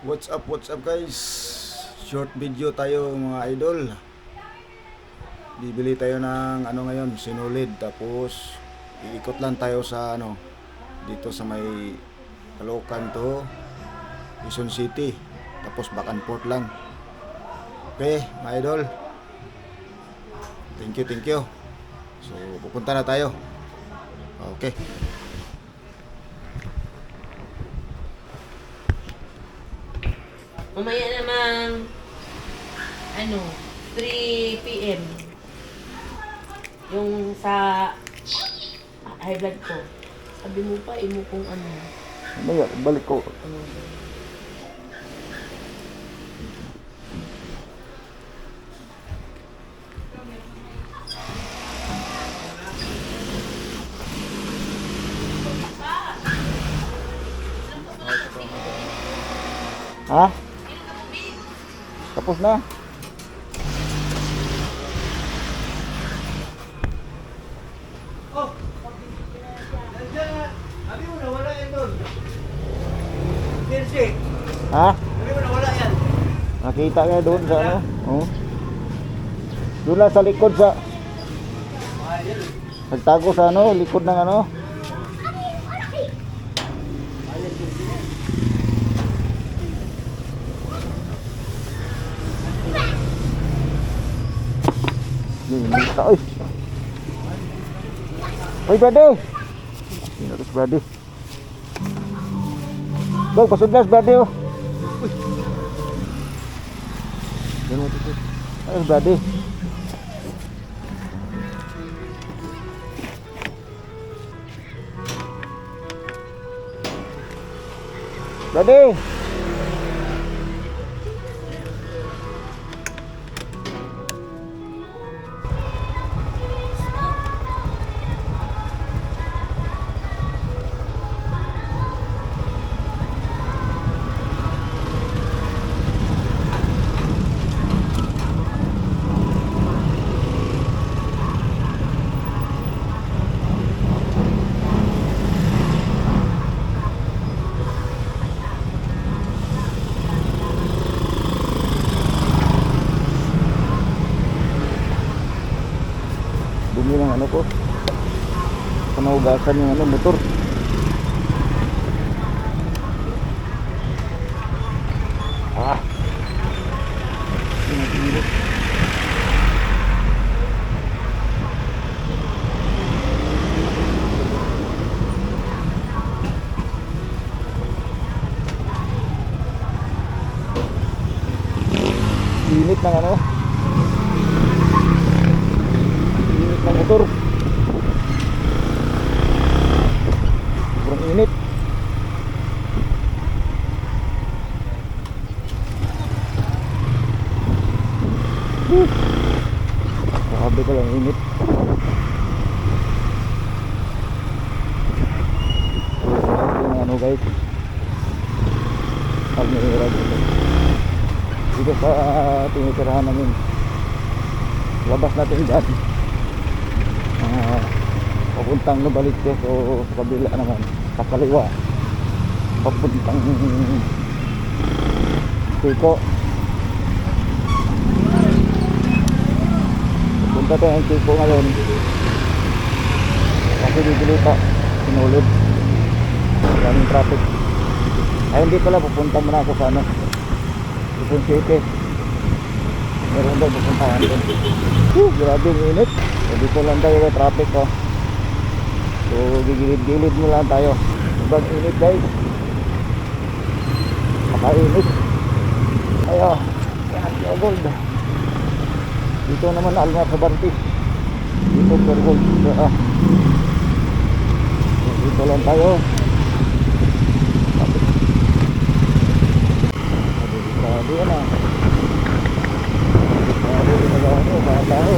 What's up guys? Short video tayo mga idol. Bibili tayo ng ngayon, sinulid. Tapos iikot lang tayo sa dito sa may Caloocan to Quezon City. Tapos back and forth lang. Okay, mga idol. Thank you. So, pupunta na tayo. Okay. Mamaya namang 3 PM yung sa high blood ko. Sabi mo pa, imo kung ano. Balik ko. Ha? Tapos na. Sabi mo nawala yan doon. Jersey. Ha? Sabi mo nawala yan. Nakita ka doon sa ano? Oh. Doon lang sa likod sa nagtago sa likod ng Minta, oy. Oy, brother. Sino to, brother? Bang, pasudlas, brother. Uy. Ganun ito. Ay, brother. Brother. Bumi ng ko. Panaugasan yung motor. Ah. Init. Init ng ng motor. Sobrang init. Grabe ka lang init. Yung guys, pag-nihirap dito sa tinitirahan namin. Labas natin dyan. Papuntang Nubaliches o sa kabila naman sa kaliwa papuntang Tiko. Papunta tayo ng Tiko ngayon kasi bibili pa sinulid, maraming traffic. Ay hindi pala, pupunta muna ako sa Quezon City. Meron daw pupuntahan doon. Grabe yung init. So dito lang tayo may traffic . So gigilid-gilid mo lang tayo. Sobrang init guys. Makainit. Ayo. Yan, gold. Dito naman Alma sa Bartis. Dito per gold. So, dito lang tayo. Grabe yan . Grabe yung nagawa nyo. Mga tao.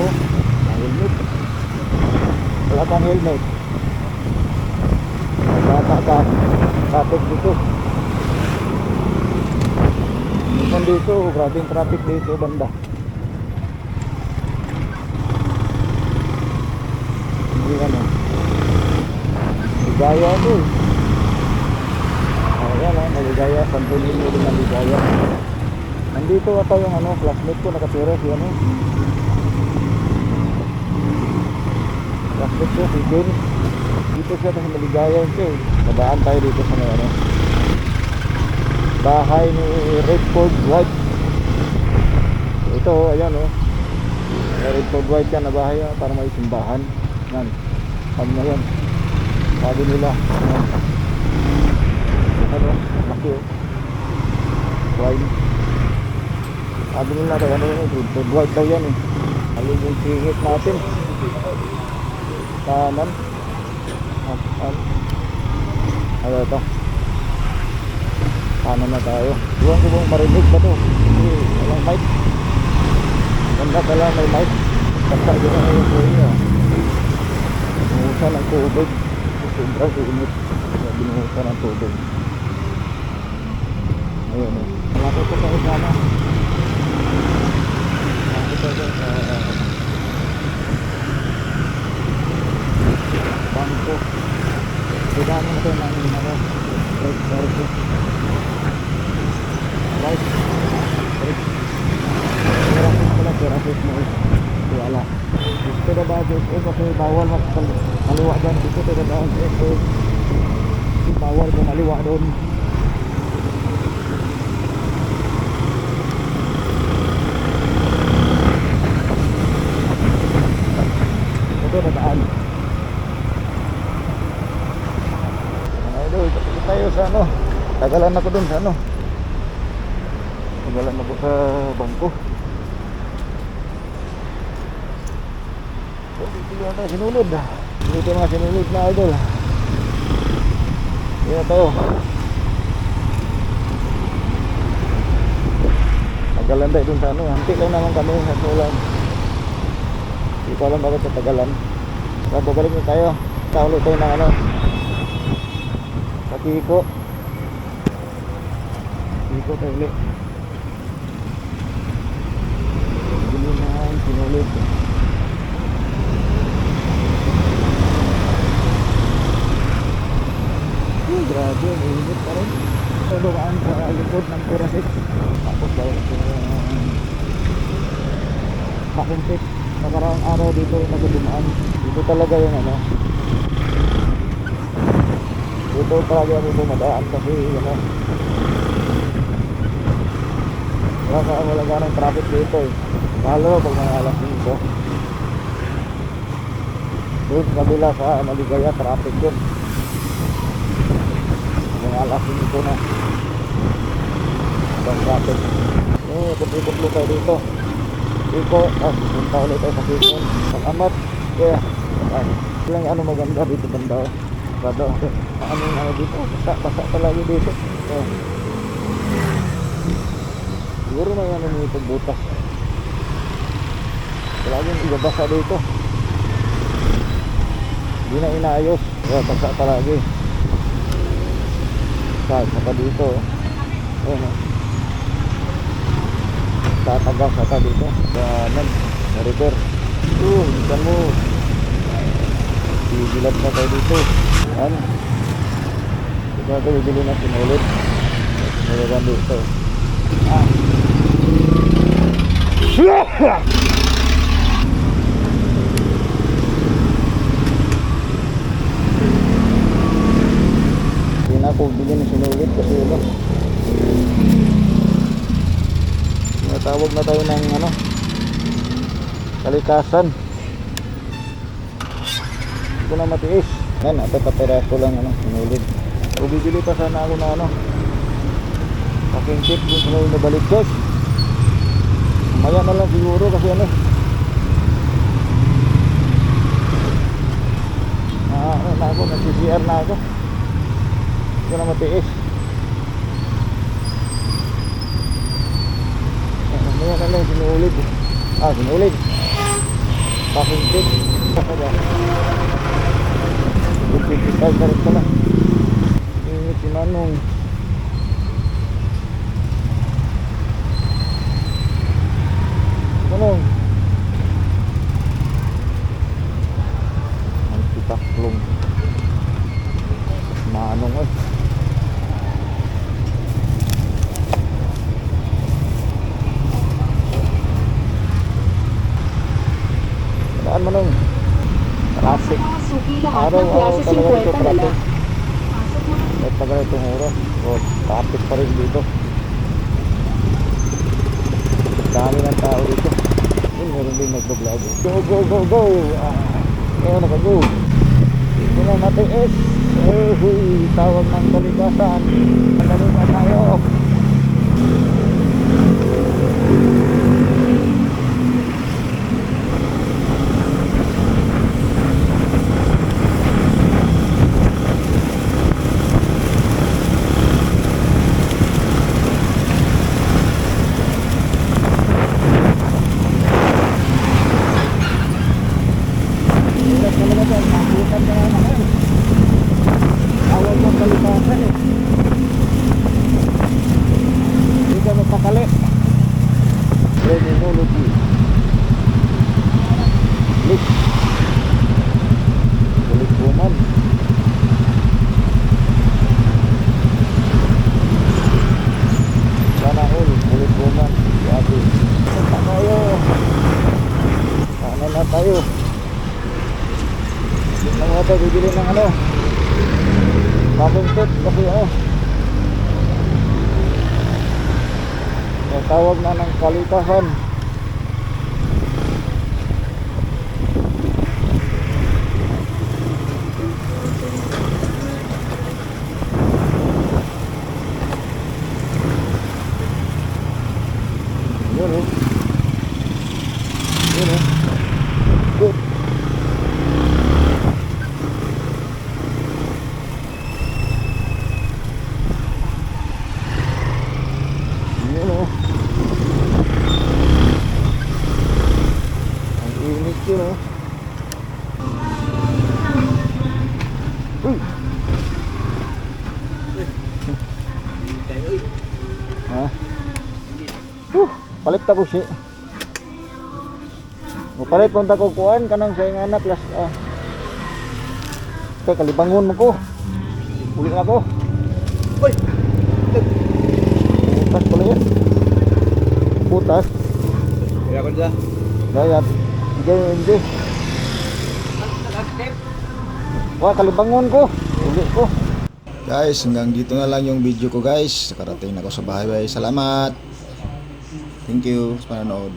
Ang helmet. Wala kang helmet. Bata ka, traffic dito. Minsan dito, grabe yung traffic dito banda. Hindi Gaya ito . Ayan o, Maligaya, Santo Niño de Maligaya. Nandito ata yung ano, classmate ko nakatira si ano. Classmate ko, si James. Dito siya sa Maligaya siya eh. Nadaan tayo dito sa may ano, bahay ni Redford White. Ito o, ayan o. Redford White yan na bahay yan, para may simbahan. Yan, ano na yan. Sabi nila, ano, laki o. Wine. Sabi nila daw, ano yun, Redford White daw yan eh. Alin yung singit natin. Kanan. Ano ito? Kanan na tayo. Iwan ko bang marinig ba ito? Walang mic. Ganda pala may mic. Basta yun na yung kuya. Binuhusan ng tubig. Sobrang init. Binuhusan ng tubig. Ayun eh. Malapit ko sa isama. Malapit ko sa bangko. Kailangan mo ito ng ano. Right. Terapis mo wala. Gusto na ba dito kasi bawal maliwa dyan. Dito na ba dito bawal mo maliwa doon. Ito na daan. Idol, tayo sa ano. Tagalan ako dun sa ano. Tagalan ako sa bangko. Dito na sinulod. Dito mga sinulod na idol. Dito tayo. Tagalan tayo dun sa ano. Hanti lang naman kami sa sulan. Hindi ko alam bakit sa tagalan. So babalik na tayo. Ulit tayo ng ano. Sa Kiko. Kiko tayo ulit. Bili na ang sinulod. Grabe, mainit pa rin. Ito dumaan sa likod ng Purasit. Tapos bawal sa Makumpit. Nakarang araw dito nagdumaan. Dito talaga yung ano. Dito talaga ako dumadaan kasi ano. Wala ganang traffic dito eh. Lalo pag mga alas 5. Doon sa kabila sa Maligaya traffic yun. Alas dito na ang traffic. Ikot-ikot tayo dito. Kiko, punta ulit tayo sa Kiko. Pag-amat, kaya lang ano maganda dito banda. Bado, ano dito, basa talaga dito. Siguro may ano nito butas. Laging ibabasa dito. Hindi na inayos. Kaya basa talaga. Saka dito ayun tatagas saka dito sa repair ikan mo bibilad na tayo dito ano ito na ito bibili na sinulid nalaban dito ako bili na sinulit kasi ano natawag na tayo ng ano kalikasan hindi ko na matiis yan ito kaperaso lang ano sinulit o bibili pa sana ako na ano packing kit kung sino yung nabalik check maya na lang siguro kasi ano ano na ako nag-CCR na ako hindi ko na matiis mamaya na lang sinulid sinulid packing kit good 55 na rin pala init si Manong Manong ang sitaklong Manong Traffic pa rin dito. Dami ng tao dito. Yun, meron din nagbablog. Go, go, go, go! Ngayon naka-go. Ito na natin is. Huy, tawag ng kalikasan. Magaling na tayo. Awal mo kalikasan eh. Hindi ka mapakali. Criminology. Lik. Kulit woman. Sana all. Kulit woman. Yati. Punta tayo. Sana na tayo. Yung mga ito, bibili ng ano kapungkit kasi tawag na ng kalikasan. Yun eh. Yun eh. Good. Ang init yun oh. Uy! Ha? Palit tapos eh. Palit punta ko kuhan kanang sa ingana plus kaya kalibangon mo ko. Uli na ako. Uy! Butas pala yan. Butas. Kaya ko dyan. Gayat. Hindi. Wah, kalibangon ko. Uli ko. Guys, hanggang dito na lang yung video ko guys. Nakarating na ako sa bahay. Salamat. Thank you sa panonood.